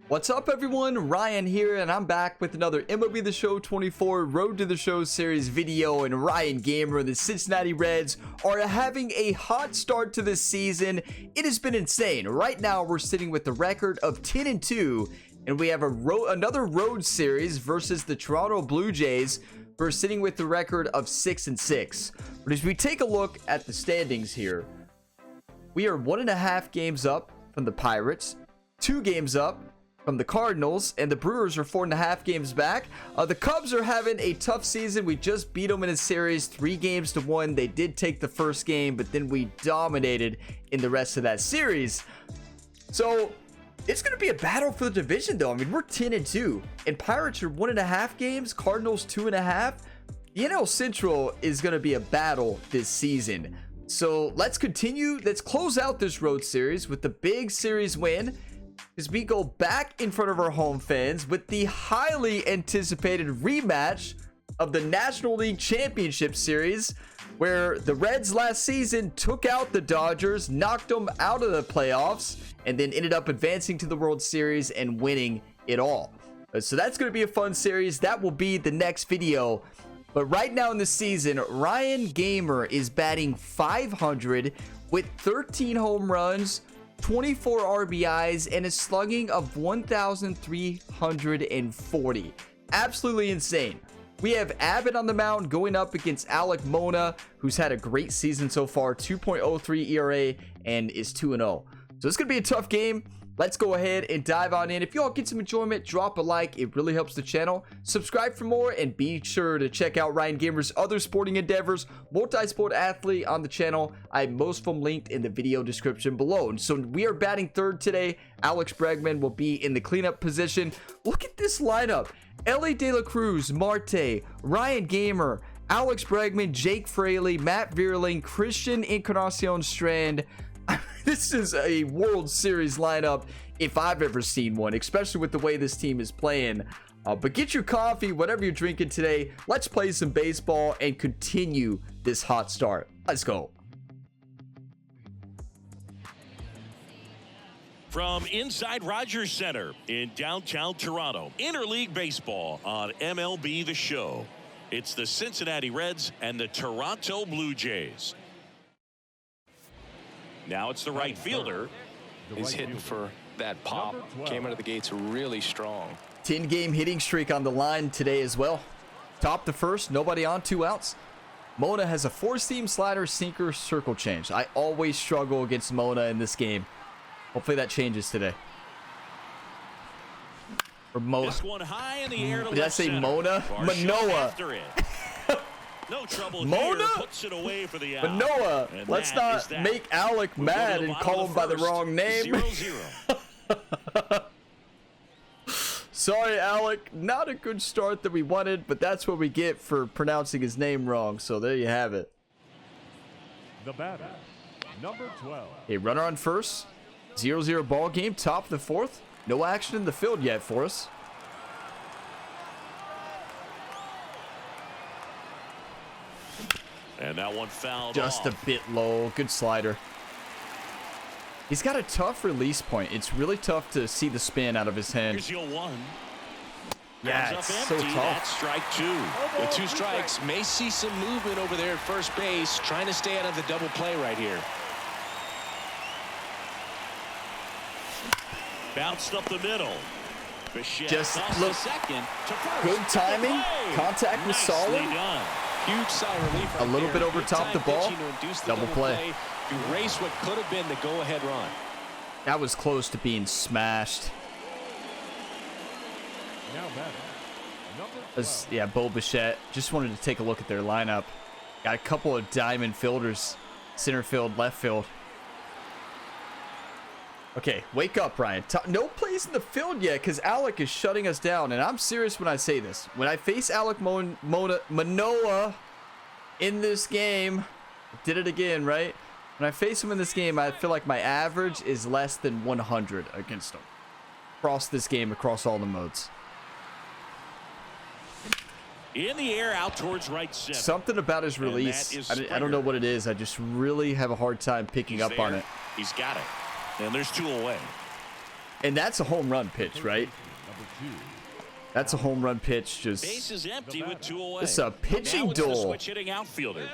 What's up, everyone? Ryan here, and I'm back with another MLB The Show 24 Road to the Show series video. And Ryan Gamer, the Cincinnati Reds are having a hot start to this season. It has been insane. Right now, we're sitting with the record of 10-2, and we have another road series versus the Toronto Blue Jays. We're sitting with the record of 6-6. But as we take a look at the standings here, we are 1.5 games up from the Pirates, 2 games up from the Cardinals, and the Brewers are 4.5 games back. The Cubs are having a tough season. We just beat them in a series 3-1. They did take the first game, but then we dominated in the rest of that series. So it's going to be a battle for the division, though. I mean, we're 10-2, and Pirates are 1.5 games, Cardinals 2.5. The NL Central is going to be a battle this season. So let's continue. Let's close out this road series with the big series win, as we go back in front of our home fans with the highly anticipated rematch of the National League Championship Series, where the Reds last season took out the Dodgers, knocked them out of the playoffs, and then ended up advancing to the World Series and winning it all. So that's going to be a fun series. That will be the next video. But right now in the season, Ryan Gamer is batting .500 with 13 home runs, 24 RBIs, and a slugging of 1,340. Absolutely insane. We have Abbott on the mound going up against Alek Mona, who's had a great season so far, 2.03 ERA, and is 2-0. So it's going to be a tough game. Let's go ahead and dive on in. If you all get some enjoyment, drop a like. It really helps the channel. Subscribe for more, and be sure to check out Ryan Gamer's other sporting endeavors. Multi-sport athlete on the channel. I have most of them linked in the video description below. And so we are batting third today. Alex Bregman will be in the cleanup position. Look at this lineup. Ellie De La Cruz, Marte, Ryan Gamer, Alex Bregman, Jake Fraley, Matt Vierling, Christian Encarnacion Strand. This is a World Series lineup if I've ever seen one, especially with the way this team is playing. But get your coffee, whatever you're drinking today. Let's play some baseball and continue this hot start. Let's go. From inside Rogers Center in downtown Toronto, interleague baseball on MLB The Show. It's the Cincinnati Reds and the Toronto Blue Jays. Now it's the right fielder. He's hitting for that pop. Came out of the gates really strong. 10-game hitting streak on the line today as well. Top the first, nobody on, 2 outs. Mona has a 4-seam slider, sinker, circle change. I always struggle against Mona in this game. Hopefully that changes today. Or Mona. This one high in the air to Did I say Mona? Manoa. No trouble Mona? here, puts it away for the out. Manoa. And Let's not make Alec mad and call him by the wrong name. 0-0. Sorry, Alec. Not a good start that we wanted, but that's what we get for pronouncing his name wrong. So there you have it. The batter, number 12. A runner on first. 0-0 ball game. Top of the fourth. No action in the field yet for us. And that one fouled Just off. a bit low. Good slider. He's got a tough release point. It's really tough to see the spin out of his hand. Here's your one. Yeah, Comes it's up so empty. tough. That's strike 2. With 2 strikes, may see some movement over there at first base, trying to stay out of the double play right here. Bounced up the middle. Bichette Just tossed look. to second, to first. Good timing. Play. Contact was Nicely solid. done. Huge sigh of relief right A little there. bit over Big top the time ball. pitching to induce the Double play. Erase what could have been the go-ahead run. That was close to being smashed. Now batting, number 12. Yeah, Bo Bichette. Just wanted to take a look at their lineup. Got a couple of diamond fielders. Center field, left field. Okay, wake up, Ryan. No plays in the field yet because Alec is shutting us down. And I'm serious when I say this. When I face Alek Manoa in this game, did it again, right? When I face him in this game, I feel like my average is less than 100 against him. Across this game, across all the modes. In the air, out towards right center. Something about his release. I don't know what it is. I just really have a hard time picking up on it. He's got it. And there's 2 away. And that's a home run pitch, right? Number 2. That's a home run pitch. Base Just is empty with 2 away. it's a pitching now it's the duel. switch hitting outfielder.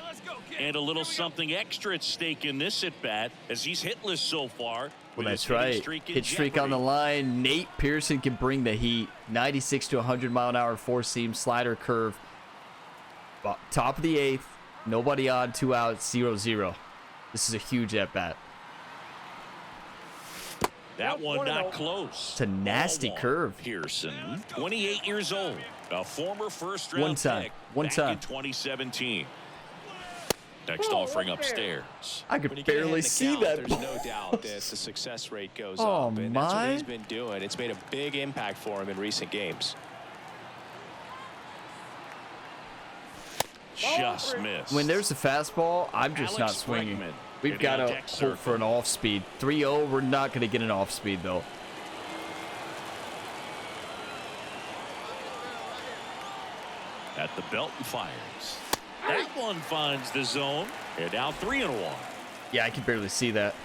And a little something extra at stake in this at bat as he's hitless so far. Well, with his that's hitting right. streak in Hit streak on the jeopardy. line. Nate Pearson can bring the heat. 96 to 100 mile an hour four seam slider curve. Top of the 8th. Nobody on. 2 outs. 0-0. This is a huge at bat. That one not close. It's a nasty Ball 1. curve. Pearson, 28 years old, a former first-round One time. pick One back time. in 2017. Next offering upstairs. I When could you get ahead in barely the see count, that. There's no doubt that the success rate goes Oh, up, and that's what my. he's been doing. It's made a big impact for him in recent games. Just missed. When there's a fastball, I'm just not Alex swinging. Bregman We've in got the to deck hope circle. for an off speed. 3-0, we're not going to get an off speed, though. At the belt and fires. That one finds the zone. And now 3-1. Yeah, I can barely see that.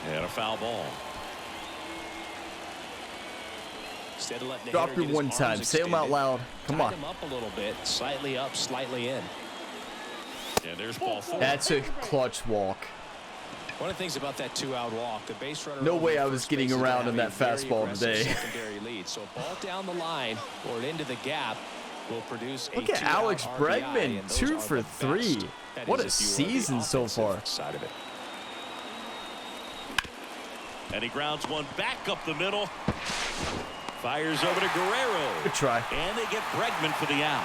And a foul ball. Instead of letting the Drop hitter your get his one arms time. Say them out extended, loud. Come tied on. him up a little bit, slightly up, slightly in. And there's ball 4. That's a clutch walk. One of the things about that 2-out walk, the base runner. No over way at I was first getting base is around gonna in have that a very fastball aggressive today. Secondary lead. So a ball down the line or into the gap will produce a Look at 2-out Alex RBI, Bregman, and those 2 are for the 3. best. That What is a if you are the season so offensive far. Side of it. And he grounds one back up the middle. Fires over to Guerrero. Good try. And they get Bregman for the out.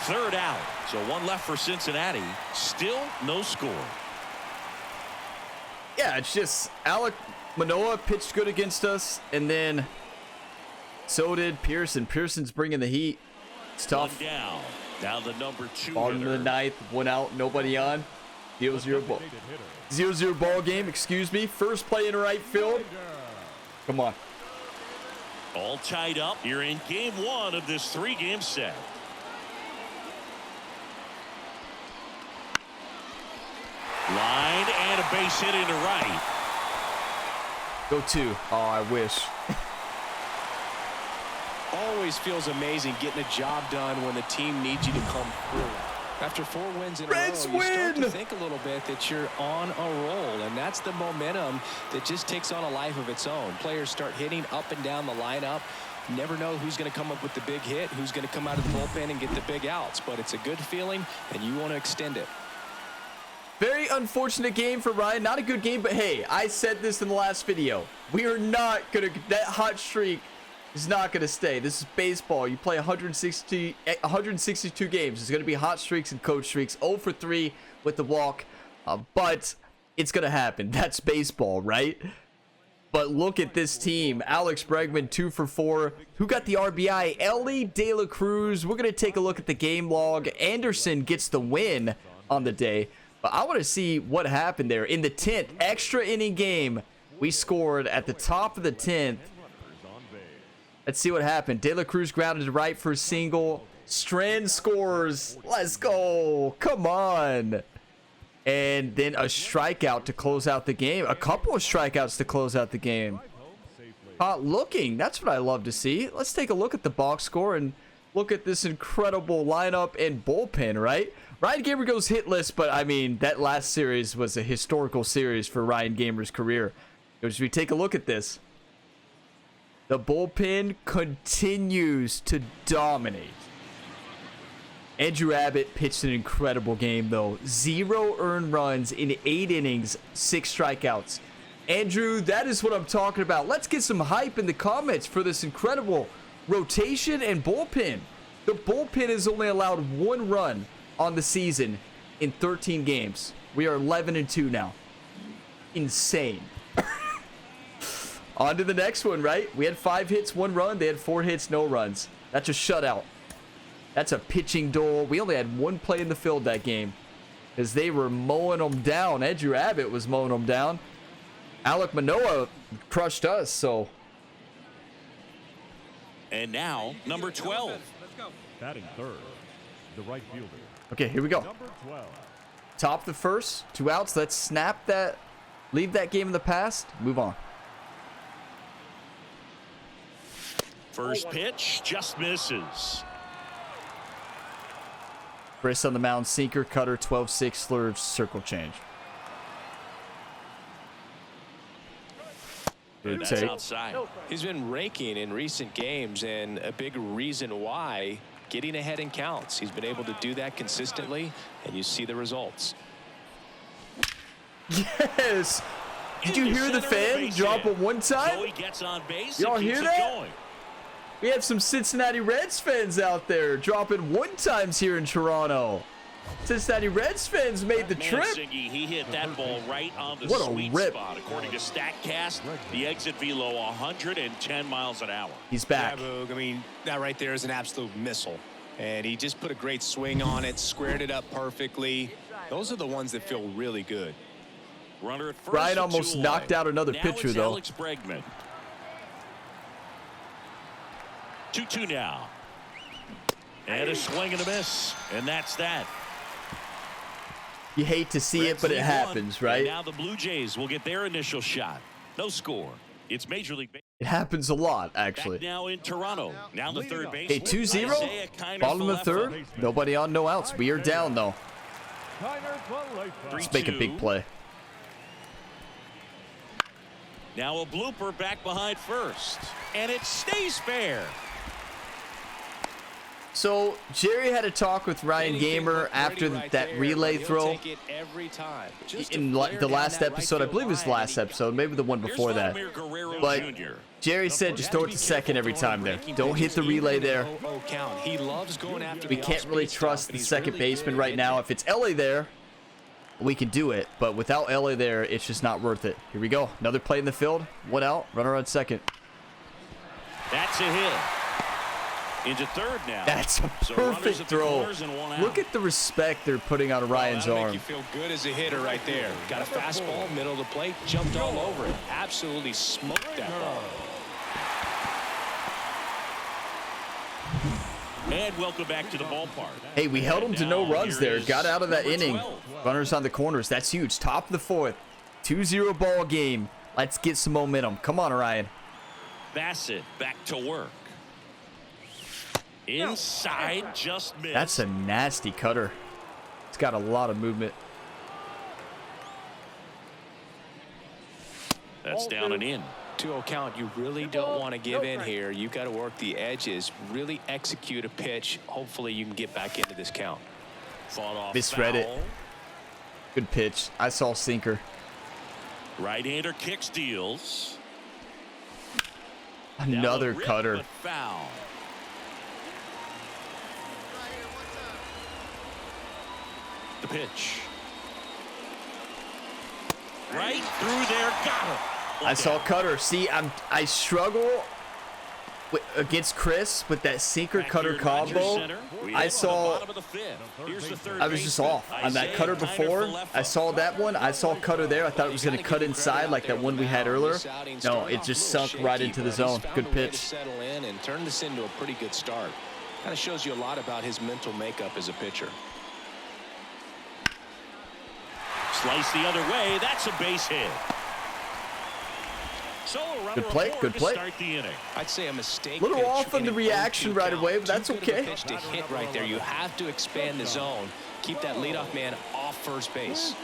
3rd out. So 1 left for Cincinnati. Still no score. Yeah, it's just Alek Manoah pitched good against us, and then so did Pearson. Pearson's bringing the heat. It's tough. 1 down. Now the number 2 Bottom of the hitter. 9th, 1 out, nobody on. 0-0 ball. 0-0 ball game, excuse me. First play in right field. Come on. All tied up. You're in game 1 of this 3-game set. Line and a base hit into right. Go 2. Oh, I wish. Always feels amazing getting a job done when the team needs you to come through. After 4 wins in Reds a row, you start win! to think a little bit that you're on a roll, and that's the momentum that just takes on a life of its own. Players start hitting up and down the lineup. Never know who's going to come up with the big hit, who's going to come out of the bullpen and get the big outs, but it's a good feeling, and you want to extend it. Very unfortunate game for Ryan. Not a good game, but hey, I said this in the last video. We are not going to... That hot streak is not going to stay. This is baseball. You play 162 games. There's going to be hot streaks and coach streaks. 0 for 3 with the walk. But it's going to happen. That's baseball, right? But look at this team. Alex Bregman, 2 for 4. Who got the RBI? Ellie De La Cruz. We're going to take a look at the game log. Anderson gets the win on the day. But I want to see what happened there. In the 10th extra inning game, we scored at the top of the 10th. Let's see what happened. De La Cruz grounded to right for a single. Strand scores. Let's go. Come on. And then a strikeout to close out the game. A couple of strikeouts to close out the game. Hot looking. That's what I love to see. Let's take a look at the box score and look at this incredible lineup and bullpen, right? Ryan Gamer goes hitless, but I mean, that last series was a historical series for Ryan Gamer's career. As we take a look at this, the bullpen continues to dominate. Andrew Abbott pitched an incredible game, though. 0 earned runs in 8 innings, 6 strikeouts. Andrew, that is what I'm talking about. Let's get some hype in the comments for this incredible rotation and bullpen. The bullpen has only allowed 1 run on the season in 13 games. We are 11-2 now. Insane. On to the next one, right? We had 5 hits, 1 run. They had 4 hits, no runs. That's a shutout. That's a pitching duel. We only had 1 play in the field that game because they were mowing them down. Andrew Abbott was mowing them down. Alek Manoah crushed us, so. And now, number 12. Batting third, the right fielder. Okay, here we go. Number 12. top of the first, 2 outs. Let's snap that, leave that game in the past, move on. First pitch just misses. Chris on the mound, sinker, cutter, 12-6, slurve, circle change. And Good that's take. outside. He's been raking in recent games, and a big reason why, getting ahead in counts. He's been able to do that consistently, and you see the results. Yes. Did you hear the fan drop it one time? Joey gets on base. Y'all and keeps hear it that? going. We have some Cincinnati Reds fans out there dropping one times here in Toronto. Cincinnati Reds fans made the trip. Mancini, he hit that ball right on the What a sweet rip. spot. According to StatCast, the exit velo 110 miles an hour. He's back. Yeah, Boog, I mean, that right there is an absolute missile. And he just put a great swing on it, squared it up perfectly. Those are the ones that feel really good. Runner at first. Brian almost knocked out another now pitcher, it's though. Alex Bregman. 2-2 now. And a swing and a miss. And that's that. You hate to see it, but it Reds lead happens, one. right? And now the Blue Jays will get their initial shot. No score. It's Major League Baseball. It happens a lot, Back actually. now in Toronto. Now the third base. Hey, 2-0. Bottom of the third. Nobody on, no outs. We are down, though. Let's make a big play. Now a blooper back behind first. And it stays fair. So, Jerry had a talk with Ryan Gamer after that relay throw. In the last episode, I believe it was the last episode, maybe the one before that. But Jerry said just throw it to second every time there. Don't hit the relay there. We can't really trust the second baseman right now. If it's LA there, we can do it. But without LA there, it's just not worth it. Here we go. Another play in the field. 1 out. Runner on second. That's a hit. Into third now. That's a perfect throw. Look at the respect they're putting on Ryan's That'll arm. make you feel good as a hitter right there. Got a fastball, middle of the plate, jumped all over it. Absolutely smoked that ball. And welcome back to the ballpark. Hey, we held him to no runs there. Here Got is out of that number inning. 12. Runners on the corners. That's huge. Top of the fourth. 2-0 ball game. Let's get some momentum. Come on, Ryan. Bassett back to work. Inside, just missed. That's a nasty cutter. It's got a lot of movement. That's down and in. 2-0 count. You really don't want to give in here. You've got to work the edges, really execute a pitch. Hopefully you can get back into this count. Fought off Misread it. foul. Good pitch. I saw sinker. Right-hander kick steals. Another Down a rip, cutter. but foul. The pitch. Right through there. Got him. I saw cutter. See, I struggle against Chris with that sinker cutter combo. I saw. I was just off on that cutter before. I saw that one. I saw cutter there. I thought it was going to cut inside like that one we had earlier. No, it just sunk right into the zone. Good pitch. Settle in and turn this into a pretty good start. Kind of shows you a lot about his mental makeup as a pitcher. Slice the other way. That's a base hit. So a runner Good play, aboard good to play. start the inning. I'd say a mistake. Little pitch off on in the an reaction 0-2 right count. away, but that's Too good of a okay. pitch to hit right there. You have to expand the zone. Keep that leadoff man off first base.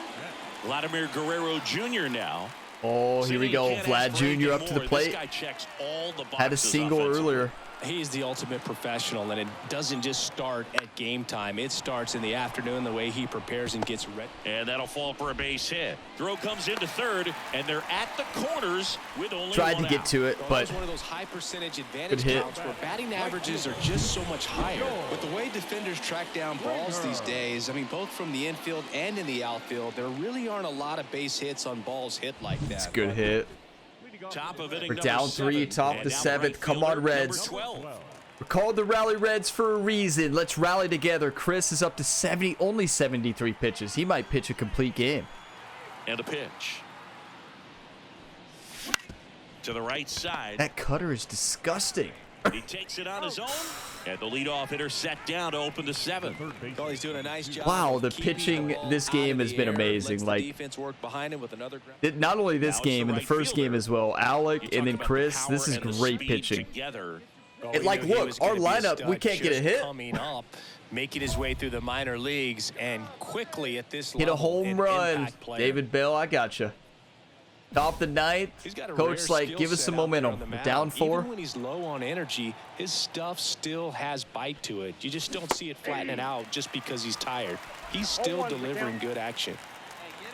Vladimir Guerrero Jr. now. Oh, here we go. Can't ask Vlad for anything Jr. up to the more. plate. This guy checks all the Had a boxes single offensively. earlier. He's the ultimate professional, and it doesn't just start at game time. It starts in the afternoon, the way he prepares and gets ready. And that'll fall for a base hit. Throw comes into third, and they're at the corners with only Tried to one get out. to it, Well, but that was one of those high percentage advantage hit. counts where batting averages are just so much higher. With the way defenders track down balls these days, I mean, both from the infield and in the outfield, there really aren't a lot of base hits on balls hit like that. it's a good hit. Top of inning We're number down 3, 7. top And the now 7th. right Come on, fielder, Reds. number 12. We're called the Rally Reds for a reason. Let's rally together. Chris is up to 70, only 73 pitches. He might pitch a complete game. And a pitch. To the right side. That cutter is disgusting. He takes it on his own, and the leadoff hitter set down to open the 7th. Oh, he's doing a nice job. Wow, the pitching this game has been amazing. Like, defense work behind him with another not only this game, in the first game as well, Alec and then Chris, this is great pitching. And like, look, our lineup, we can't get a hit. Coming up, making his way through the minor leagues, and quickly at this Hit a level, home an run. impact player. David Bell, I gotcha. Top the ninth. He's got a Coach, rare like, skill give us set some out there momentum. on the mound. Down 4. Even when he's low on energy, his stuff still has bite to it. You just don't see it flattening out just because he's tired. He's still delivering good action.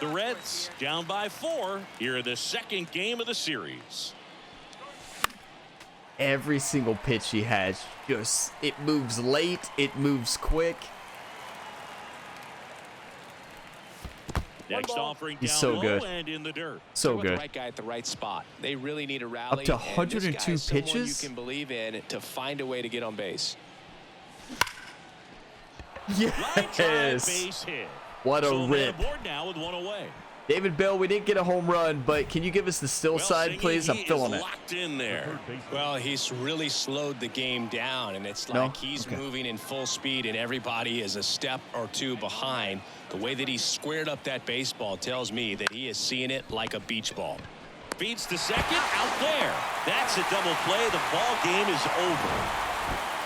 The Reds down by 4 here in the 2nd game of the series. Every single pitch he has, just, it moves late, it moves quick. Next offering He's down so low good. and in the dirt. So With the good. right guy at the right spot. They really need a rally. Up to and this 102 guy is someone pitches? you can believe in to find a way to get on base. Line drive, Yes. base hit. What a So man rip. aboard now with 1 away. David Bell, we didn't get a home run, but can you give us the still Well, side, Singy, please? I'm he feeling is it. locked in there. Well, he's really slowed the game down, and it's No? like he's Okay. moving in full speed, and everybody is a step or two behind. The way that he squared up that baseball tells me that he is seeing it like a beach ball. Beats the second, out there. That's a double play. The ball game is over.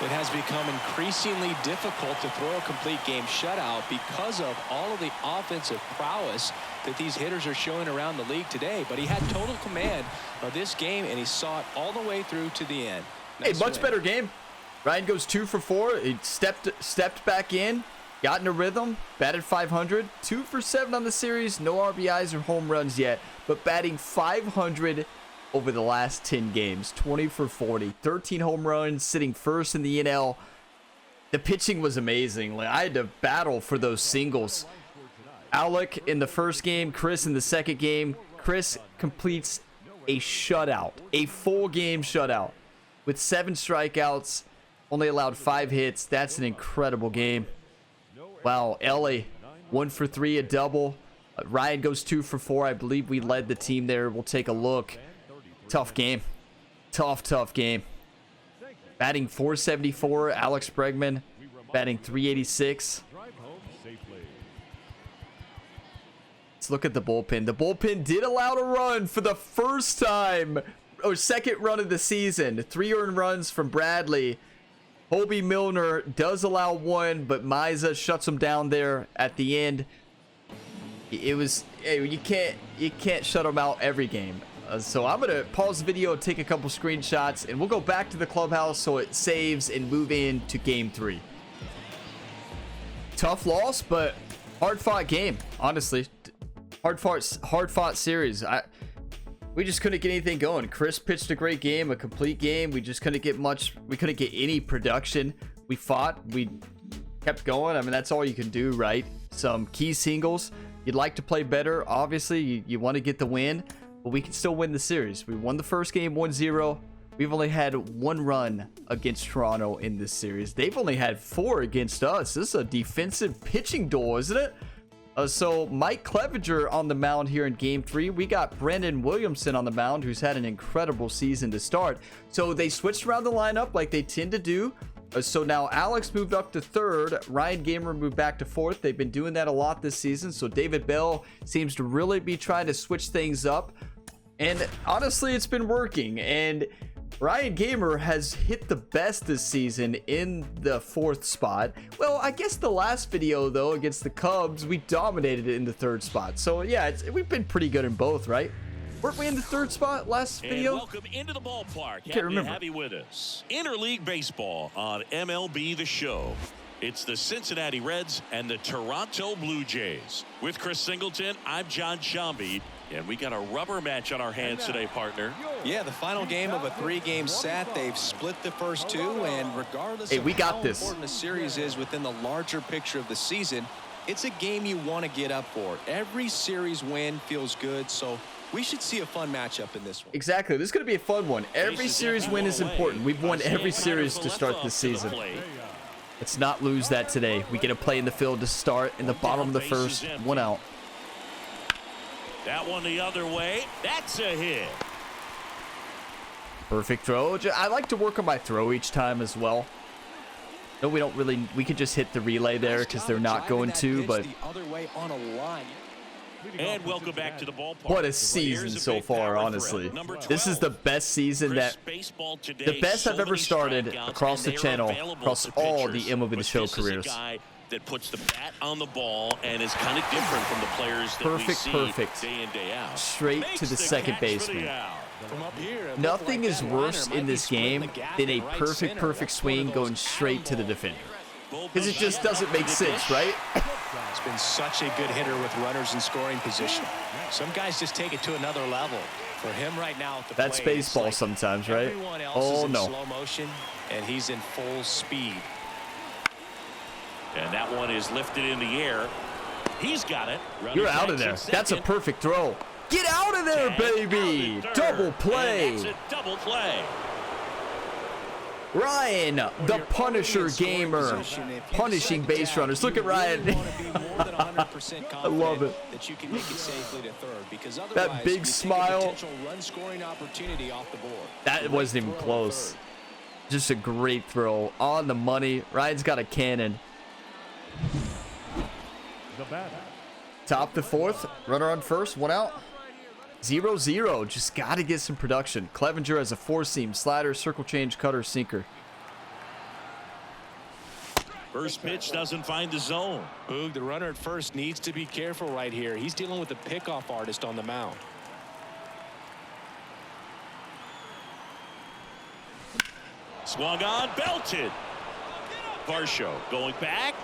It has become increasingly difficult to throw a complete game shutout because of all of the offensive prowess that these hitters are showing around the league today. But he had total command of this game, and he saw it all the way through to the end. Hey, Nice much win. better game. Ryan goes 2 for 4. He stepped back in, got in a rhythm, batted 500, 2 for 7 on the series. No RBIs or home runs yet, but batting 500 over the last 10 games. 20 for 40, 13 home runs, sitting first in the NL. The pitching was amazing. Like, I had to battle for those singles. Alec in the first game, Chris in the second game. Chris completes a shutout, a full game shutout with 7 strikeouts, only allowed 5 hits. That's an incredible game. Wow, Ellie 1 for 3, a double. Ryan goes 2 for 4. I believe we led the team there. We'll take a look. Tough game. Tough game. Batting 474, Alex Bregman batting 386. Let's look at the bullpen. The bullpen did allow a run for the first time, or second run of the season. 3 earned runs from Bradley. Hobie Milner does allow 1, but Miza shuts him down there at the end. It was, hey, you can't shut him out every game. So I'm gonna pause the video, take a couple screenshots, and we'll go back to the clubhouse so it saves and move into game 3. Tough loss, but hard-fought game. Honestly, hard-fought series. We just couldn't get anything going. Chris pitched a great game, a complete game. We just couldn't get much. We couldn't get any production. We fought. We kept going. I mean, that's all you can do, right? Some key singles. You'd like to play better. Obviously, you want to get the win, but we can still win the series. We won the first game 1-0. We've only had 1 run against Toronto in this series. They've only had 4 against us. This is a defensive pitching duel, isn't it? So Mike Clevenger on the mound here in game 3. We got Brendan Williamson on the mound, who's had an incredible season to start. So they switched around the lineup like they tend to do. So now Alex moved up to 3rd. Ryan Gamer moved back to 4th. They've been doing that a lot this season. So David Bell seems to really be trying to switch things up. And honestly, it's been working. And Ryan Gamer has hit the best this season in the 4th spot. Well, I guess the last video, though, against the Cubs, we dominated it in the 3rd spot. So, yeah, we've been pretty good in both, right? Weren't we in the 3rd spot last video? And welcome into the ballpark. Can't remember. To have you with us. Interleague Baseball on MLB The Show. It's the Cincinnati Reds and the Toronto Blue Jays. With Chris Singleton, I'm John Shambi, and we got a rubber match on our hands today, partner. Yeah, the final game of a 3-game set. They've split the first 2, and regardless Hey, we of got how this. important the series is within the larger picture of the season, it's a game you want to get up for. Every series win feels good, so we should see a fun matchup in this one. Exactly. This is going to be a fun one. Every series win is important. We've won every series to start this season. Let's not lose that today. We get a play in the field to start in the bottom of the 1st. 1 out. That one the other way. That's a hit. Perfect throw. I like to work on my throw each time as well. No, we don't really. We could just hit the relay there because they're not going to, but. And welcome back to the ballpark. What a season so far, honestly. This is the best season the best I've ever started across the channel, across all the MLB The Show careers. That puts the bat on the ball and is kind of different from the players that we see day in, day out. Straight to the second baseman. Nothing is worse in this game than a perfect swing going straight to the defender. Because it just doesn't make sense, right? It's been such a good hitter with runners in scoring position. Some guys just take it to another level. For him right now at the That's plate, baseball like sometimes, right? Everyone else Oh, is in no. slow motion, and he's in full speed. And that one is lifted in the air. He's got it. You're out of there. That's a perfect throw. Get out of there, baby. Double play. That's a double play. Ryan, the Punisher gamer, punishing base runners. Look at Ryan. I love it. That big smile. That wasn't even close. Just a great throw on the money. Ryan's got a cannon. Top the fourth. Runner on first. One out. 0-0. Just got to get some production. Clevenger has a four-seam slider, circle change, cutter, sinker. First pitch doesn't find the zone. Boog, the runner at first needs to be careful right here. He's dealing with a pickoff artist on the mound. Swung on, belted. Varsho going back.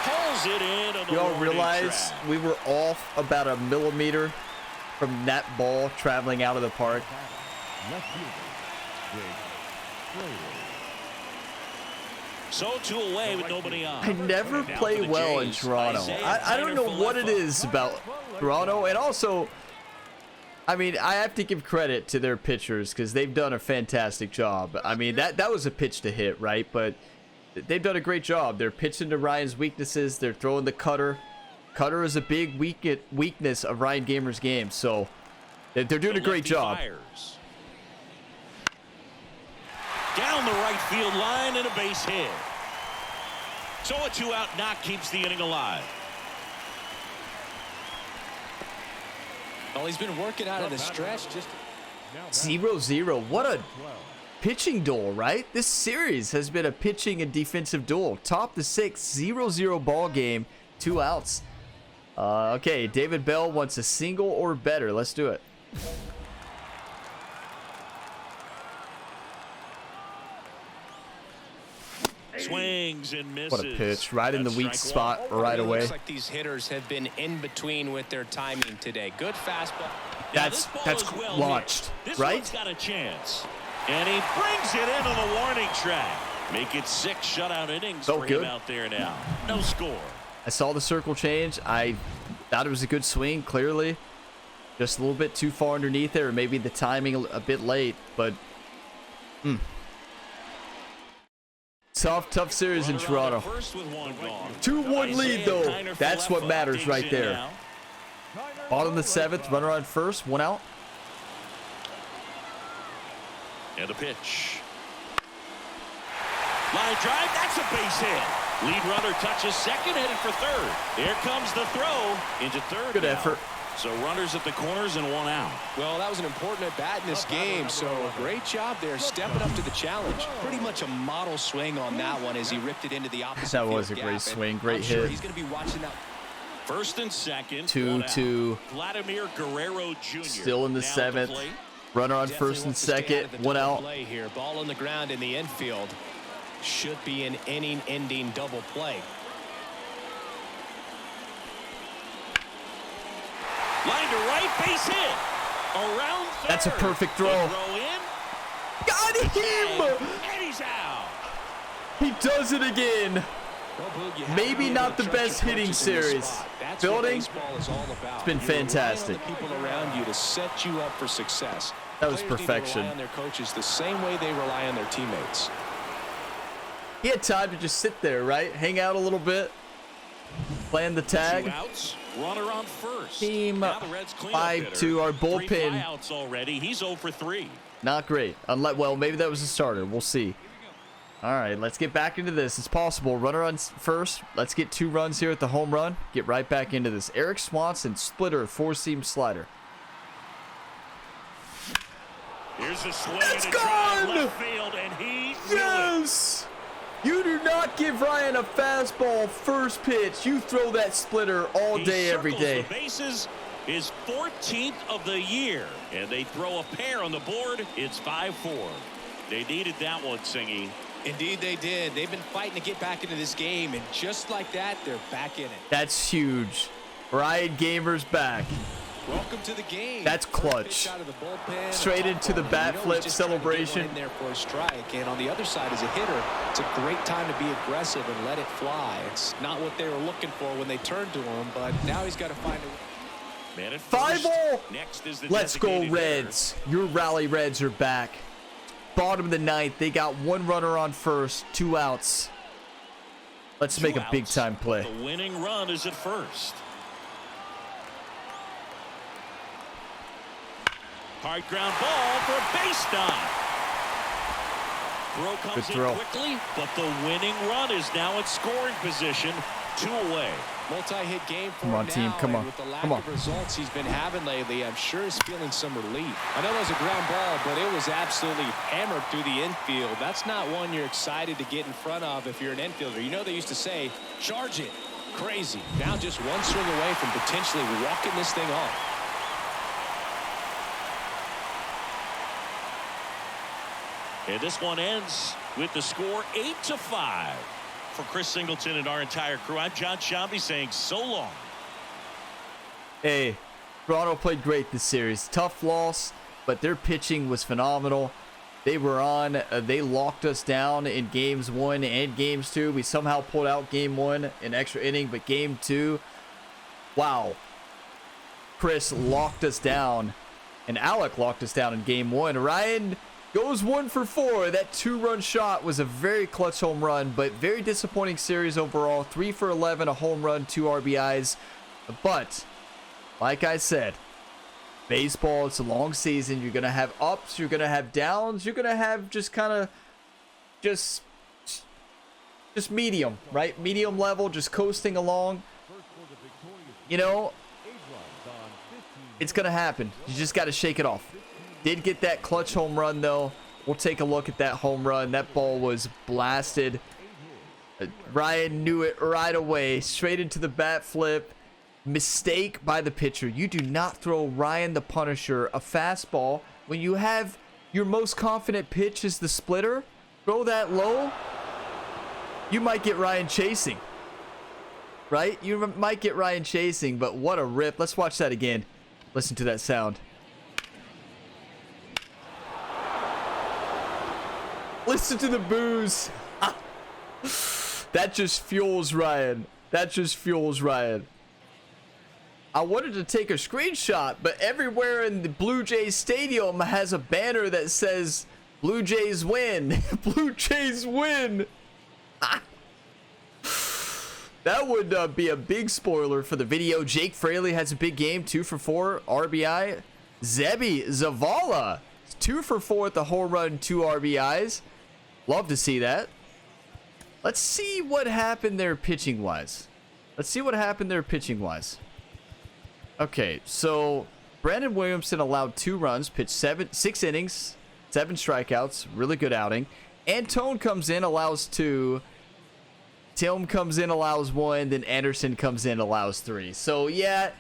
Pulls it in. On the Y'all realize we were off about a millimeter from that ball traveling out of the park? So 2 away with nobody on. I never play well in Toronto. I don't know what it is about Toronto. And also, I mean, I have to give credit to their pitchers because they've done a fantastic job. I mean, that was a pitch to hit, right? But they've done a great job. They're pitching to Ryan's weaknesses. They're throwing the cutter. Cutter is a big weakness of Ryan Gamer's game. So they're doing a great job. Down the right field line and a base hit. So a 2-out knock keeps the inning alive. Well, he's been working out of the stretch. 0-0. What a pitching duel, right? This series has been a pitching and defensive duel. Top the 6, 0-0 ball game, 2 outs. Okay, David Bell wants a single or better. Let's do it. Swings and misses. What a pitch. Right in the weak spot right away. Looks like these hitters have been in between with their timing today. Good fastball. That's well launched, this right? One's got a chance. And he brings it into the warning track. Make it 6 shutout innings for him out there now. No score. I saw the circle change. I thought it was a good swing, clearly. Just a little bit too far underneath there, or maybe the timing a bit late, but tough series in Toronto. 2-1 lead though. That's what matters right there. Bottom of the 7th, runner on first, 1 out. And a pitch. Line drive, that's a base hit. Lead runner touches second, headed for third. Here comes the throw into third. Good effort. So runners at the corners and 1 out. Well, that was an important at bat in this game, so great job there stepping up to the challenge. Pretty much a model swing on that one as he ripped it into the opposite That was a field great gap, swing, great I'm hit. sure he's going to be watching that. First and second. 2-2. Vladimir Guerrero Jr. Still in the 7th. Runner on first and second, 1 out. Play here. Ball on the ground in the infield. Should be an inning-ending double play. Line to right, base hit. Around third. That's a perfect throw. Throw in. Got him! And he's out. He does it again. Maybe not the best hitting series. Building, it's been fantastic. People around you to set you up for success. That was Players need to perfection. rely on their coaches the same way they rely on their teammates. He had time to just sit there, right? Hang out a little bit. Playing the tag. 2 outs, runner on first. Team Now the Reds cleanup 5-2. Our hitter. 3 bullpen. flyouts already. He's 0 for 3. Not great. Unless, well, maybe that was a starter. We'll see. All right, let's get back into this. It's possible. Runner on first. Let's get 2 runs here at the home run. Get right back into this. Eric Swanson, splitter, 4-seam slider. Here's a swing. It's and a drive gone! left field, and he Yes! You do not give Ryan a fastball first pitch. You throw that splitter all day, every day. The bases, his 14th of the year, and they throw a pair on the board. It's 5-4. They needed that one, Singy. Indeed they did. They've been fighting to get back into this game, and just like that, they're back in it. That's huge. Ryan Gamer's back. Welcome to the game. That's clutch. Out of the bullpen, Straight into the bat flip celebration. In there for a strike, and on the other side as a hitter, it's a great time to be aggressive and let it fly. It's not what they were looking for when they turned to him, but now he's got to find a Man at 5-0. Next is the Let's go designated Reds. Your rally Reds are back. Bottom of the 9th. They got 1 runner on first, 2 outs. Let's hitter. make a big time play. The winning run is at first. Hard ground ball for a base dive. Throw comes Good throw. in quickly, but the winning run is now in scoring position. 2 away. multi-hit game for Come on, him team. now, Come and on. with the lack Come on. of results he's been having lately, I'm sure he's feeling some relief. I know it was a ground ball, but it was absolutely hammered through the infield. That's not one you're excited to get in front of if you're an infielder. You know they used to say, charge it. Crazy. Now just one swing away from potentially walking this thing off. And this one ends with the score 8-5. For Chris Singleton and our entire crew, I'm John Shambi saying so long. Hey, Toronto played great this series. Tough loss, but their pitching was phenomenal. They were on. They locked us down in games 1 and games 2. We somehow pulled out game 1 in extra inning, but game 2, wow. Chris locked us down, and Alec locked us down in game 1. Ryan goes 1 for 4. That 2-run shot was a very clutch home run, but very disappointing series overall. 3 for 11, a home run, 2 RBIs. But like I said, baseball, it's a long season. You're gonna have ups, you're gonna have downs, you're gonna have just kind of just medium, right? Medium level, just coasting along. You know, it's gonna happen. You just got to shake it off. Did get that clutch home run though. We'll take a look at that home run. That ball was blasted. Ryan knew it right away. Straight into the bat flip. Mistake by the pitcher. You do not throw Ryan the Punisher a fastball when you have your most confident pitch is the splitter. Throw that low. You might get Ryan chasing. Right? You might get Ryan chasing, but what a rip. Let's watch that again. Listen to that sound. Listen to the boos. That just fuels Ryan. That just fuels Ryan. I wanted to take a screenshot, but everywhere in the Blue Jays stadium has a banner that says Blue Jays win. Blue Jays win. That would be a big spoiler for the video. Jake Fraley has a big game, 2 for 4 RBI. Zebi Zavala, 2 for 4 at the home run, 2 RBIs. Love to see that. Let's see what happened there pitching wise. Okay, so Brandon Williamson allowed 2 runs, pitched 6 innings, 7 strikeouts, really good outing. Antone comes in, allows 2. Tim comes in, allows 1. Then Anderson comes in, allows 3. So yeah,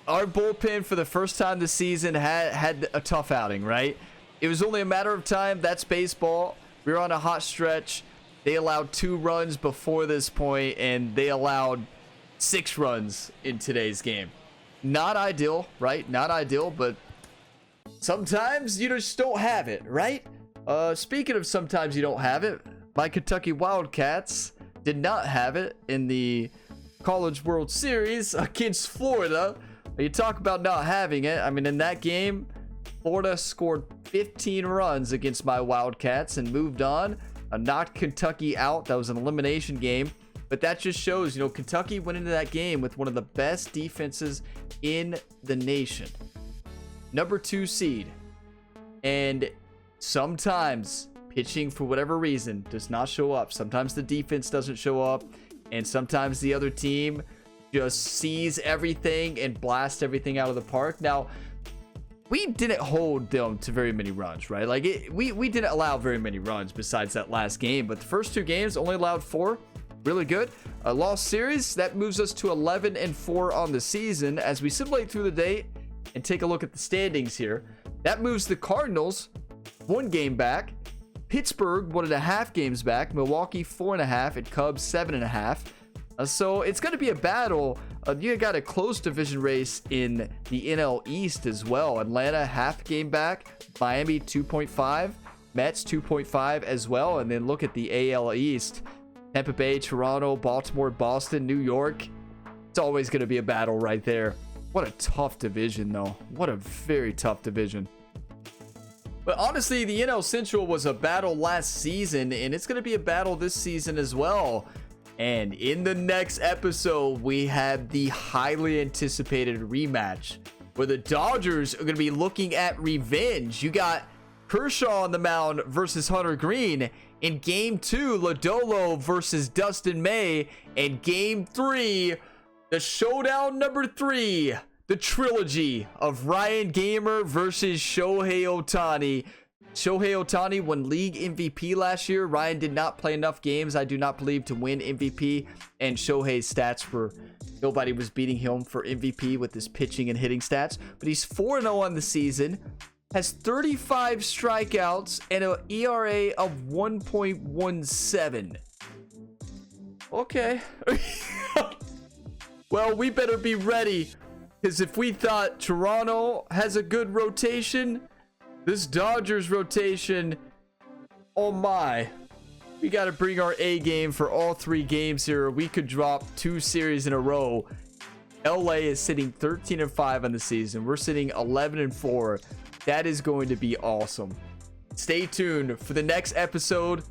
our bullpen for the first time this season had a tough outing, right? It was only a matter of time. That's baseball. We were on a hot stretch. They allowed 2 runs before this point, and they allowed 6 runs in today's game. Not ideal, right? Not ideal, but sometimes you just don't have it, right? Speaking of sometimes you don't have it, my Kentucky Wildcats did not have it in the College World Series against Florida. You talk about not having it. I mean, in that game, Florida scored 15 runs against my Wildcats and moved on. Knocked Kentucky out. That was an elimination game. But that just shows, you know, Kentucky went into that game with one of the best defenses in the nation. Number 2 seed. And sometimes pitching, for whatever reason, does not show up. Sometimes the defense doesn't show up. And sometimes the other team just sees everything and blasts everything out of the park. Now, we didn't hold them to very many runs, right? Like, we didn't allow very many runs besides that last game. But the first 2 games only allowed 4. Really good. A lost series, that moves us to 11-4 on the season. As we simulate through the day and take a look at the standings here, that moves the Cardinals 1 game back, Pittsburgh 1.5 games back, Milwaukee 4.5, and Cubs 7.5. So it's going to be a battle. You got a close division race in the NL East as well. Atlanta half game back, Miami 2.5, Mets 2.5 as well. And then look at the AL East. Tampa Bay, Toronto, Baltimore, Boston, New York. It's always going to be a battle right there. What a tough division, though. What a very tough division. But honestly, the NL Central was a battle last season, and it's going to be a battle this season as well. And in the next episode, we have the highly anticipated rematch where the Dodgers are going to be looking at revenge. You got Kershaw on the mound versus Hunter Green. In Game 2, Lodolo versus Dustin May. And Game 3, the showdown number 3, the trilogy of Ryan Gamer versus Shohei Ohtani. Shohei Ohtani won league MVP last year. Ryan did not play enough games, I do not believe, to win MVP. And Shohei's stats were, nobody was beating him for MVP with his pitching and hitting stats. But he's 4-0 on the season. Has 35 strikeouts and an ERA of 1.17. Okay. Well, we better be ready. Because if we thought Toronto has a good rotation, this Dodgers rotation, oh my. We got to bring our A game for all 3 games here. We could drop 2 series in a row. LA is sitting 13-5 on the season. We're sitting 11-4. That is going to be awesome. Stay tuned for the next episode.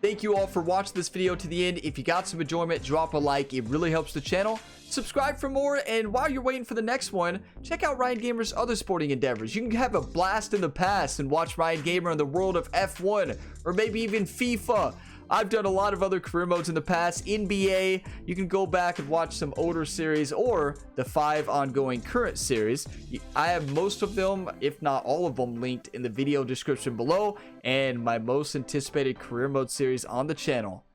Thank you all for watching this video to the end. If you got some enjoyment, drop a like. It really helps the channel. Subscribe for more. And while you're waiting for the next one, check out Ryan Gamer's other sporting endeavors. You can have a blast in the past and watch Ryan Gamer in the world of F1 or maybe even FIFA. I've done a lot of other career modes in the past. NBA, you can go back and watch some older series or the 5 ongoing current series. I have most of them, if not all of them, linked in the video description below. And my most anticipated career mode series on the channel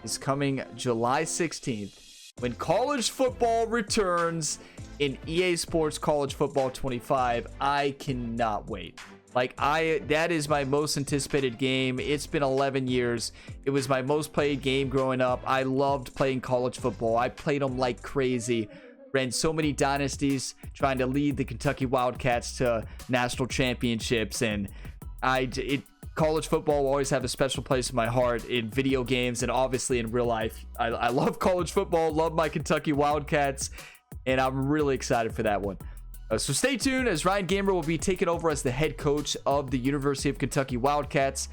is coming July 16th when college football returns in EA Sports College Football 25. I cannot wait. That is my most anticipated game. It's been 11 years. It was my most played game growing up. I loved playing college football. I played them like crazy. Ran so many dynasties trying to lead the Kentucky Wildcats to national championships. And college football will always have a special place in my heart in video games and obviously in real life. I love college football, love my Kentucky Wildcats, and I'm really excited for that one. So stay tuned as Ryan Gamer will be taking over as the head coach of the University of Kentucky Wildcats.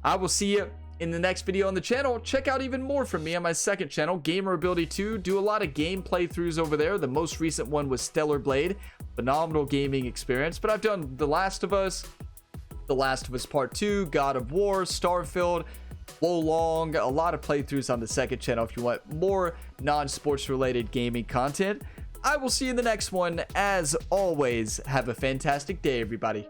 I will see you in the next video on the channel. Check out even more from me on my second channel, Gamer Ability 2. Do a lot of game playthroughs over there. The most recent one was Stellar Blade. Phenomenal gaming experience. But I've done The Last of Us Part 2, God of War, Starfield, Wo Long. A lot of playthroughs on the second channel if you want more non-sports related gaming content. I will see you in the next one. As always, have a fantastic day, everybody.